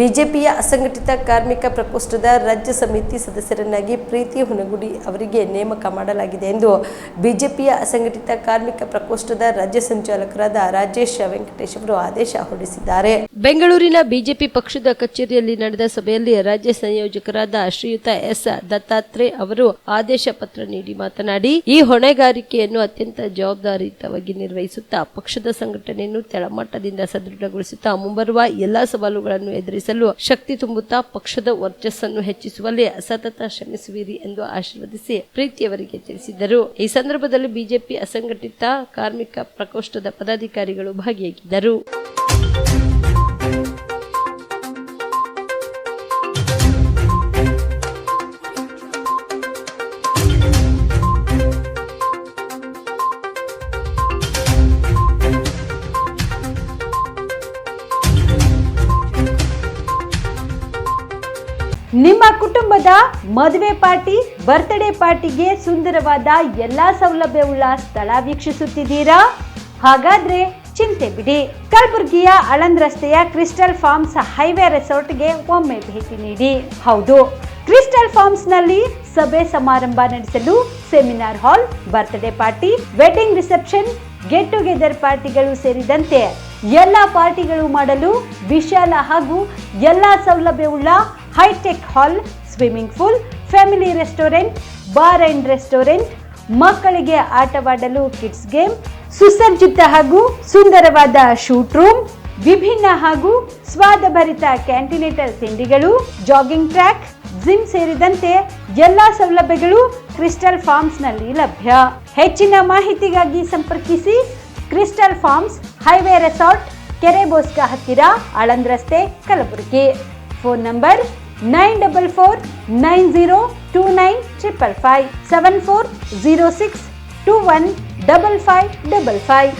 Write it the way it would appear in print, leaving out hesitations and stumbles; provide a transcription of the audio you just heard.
ಬಿಜೆಪಿಯ ಅಸಂಘಟಿತ ಕಾರ್ಮಿಕ ಪ್ರಕೋಷ್ಠದ ರಾಜ್ಯ ಸಮಿತಿ ಸದಸ್ಯರನ್ನಾಗಿ ಪ್ರೀತಿ ಹುನಗುಡಿ ಅವರಿಗೆ ನೇಮಕ ಮಾಡಲಾಗಿದೆ ಎಂದು ಬಿಜೆಪಿಯ ಅಸಂಘಟಿತ ಕಾರ್ಮಿಕ ಪ್ರಕೋಷ್ಠದ ರಾಜ್ಯ ಸಂಚಾಲಕರಾದ ರಾಜೇಶ್ ವೆಂಕಟೇಶ್ ಅವರು ಆದೇಶ ಹೊರಡಿಸಿದ್ದಾರೆ. ಬೆಂಗಳೂರಿನ ಬಿಜೆಪಿ ಪಕ್ಷದ ಕಚೇರಿಯಲ್ಲಿ ನಡೆದ ಸಭೆಯಲ್ಲಿ ರಾಜ್ಯ ಸಂಯೋಜಕರಾದ ಶ್ರೀಯುತ ಎಸ್ ದತ್ತಾತ್ರೇಯ ಅವರು ಆದೇಶ ಪತ್ರ ನೀಡಿ ಮಾತನಾಡಿ, ಈ ಹೊಣೆಗಾರಿಕೆಯನ್ನು ಅತ್ಯಂತ ಜವಾಬ್ದಾರಿಯುತವಾಗಿ ನಿರ್ವಹಿಸುತ್ತಾ ಪಕ್ಷದ ಸಂಘಟನೆಯನ್ನು ಕೆಳಮಟ್ಟದಿಂದ ಸದೃಢಗೊಳಿಸುತ್ತಾ ಮುಂಬರುವ ಎಲ್ಲಾ ಸವಾಲುಗಳನ್ನು ಎದುರಿಸಿ ಶಕ್ತಿ ತುಂಬುತ್ತಾ ಪಕ್ಷದ ವರ್ಚಸ್ಸನ್ನು ಹೆಚ್ಚಿಸುವಲ್ಲಿ ಸತತ ಶ್ರಮಿಸುವಿರಿ ಎಂದು ಆಶೀರ್ವದಿಸಿ ಪ್ರೀತಿಯವರಿಗೆ ತಿಳಿಸಿದರು. ಈ ಸಂದರ್ಭದಲ್ಲಿ ಬಿಜೆಪಿ ಅಸಂಘಟಿತ ಕಾರ್ಮಿಕ ಪ್ರಕೋಷ್ಠದ ಪದಾಧಿಕಾರಿಗಳು ಭಾಗಿಯಾಗಿದ್ದರು. ನಿಮ್ಮ ಕುಟುಂಬದ ಮದುವೆ ಪಾರ್ಟಿ, ಬರ್ತ್ಡೇ ಪಾರ್ಟಿಗೆ ಸುಂದರವಾದ ಎಲ್ಲಾ ಸೌಲಭ್ಯವುಳ್ಳ ಸ್ಥಳ ವೀಕ್ಷಿಸುತ್ತಿದ್ದೀರಾ? ಹಾಗಾದ್ರೆ ಚಿಂತೆ ಬಿಡಿ. ಕಲಬುರಗಿಯ ಆಳಂದ್ ರಸ್ತೆಯ ಕ್ರಿಸ್ಟಲ್ ಫಾರ್ಮ್ಸ್ ಹೈವೇ ರೆಸಾರ್ಟ್ಗೆ ಒಮ್ಮೆ ಭೇಟಿ ನೀಡಿ. ಹೌದು, ಕ್ರಿಸ್ಟಲ್ ಫಾರ್ಮ್ಸ್ ನಲ್ಲಿ ಸಭೆ ಸಮಾರಂಭ ನಡೆಸಲು seminar hall, birthday party, wedding reception, get together ಪಾರ್ಟಿಗಳು ಸೇರಿದಂತೆ ಎಲ್ಲ ಪಾರ್ಟಿಗಳು ಮಾಡಲು ವಿಶಾಲ ಹಾಗೂ ಎಲ್ಲಾ ಸೌಲಭ್ಯವುಳ್ಳ hi-tech hall, swimming pool, family restaurant, bar and restaurant, ಮಕ್ಕಳಿಗೆ ಆಟವಾಡಲು ಕಿಡ್ಸ್ ಗೇಮ್, ಸುಸಜ್ಜಿತ ಹಾಗೂ ಸುಂದರವಾದ ಶೂಟ್ ರೂಮ್, ವಿಭಿನ್ನ ಹಾಗೂ ಸ್ವಾದಭರಿತ ಕ್ಯಾಂಟಿನೇಟರ್ ತಿಂಡಿಗಳು, ಜಾಗಿಂಗ್ ಟ್ರ್ಯಾಕ್, ಜಿಮ್ ಸೇರಿದಂತೆ ಎಲ್ಲಾ ಸೌಲಭ್ಯಗಳು ಕ್ರಿಸ್ಟಲ್ ಫಾರ್ಮ್ಸ್ ನಲ್ಲಿ ಲಭ್ಯ. ಹೆಚ್ಚಿನ ಮಾಹಿತಿಗಾಗಿ ಸಂಪರ್ಕಿಸಿ ಕ್ರಿಸ್ಟಲ್ ಫಾರ್ಮ್ಸ್ ಹೈವೇ ರೆಸಾರ್ಟ್, ಕೆರೆಬೋಸ್ಕ ಹತ್ತಿರ, ಆಳಂದ್ ರಸ್ತೆ, ಕಲಬುರಗಿ. Phone number 9490295555 7406215555.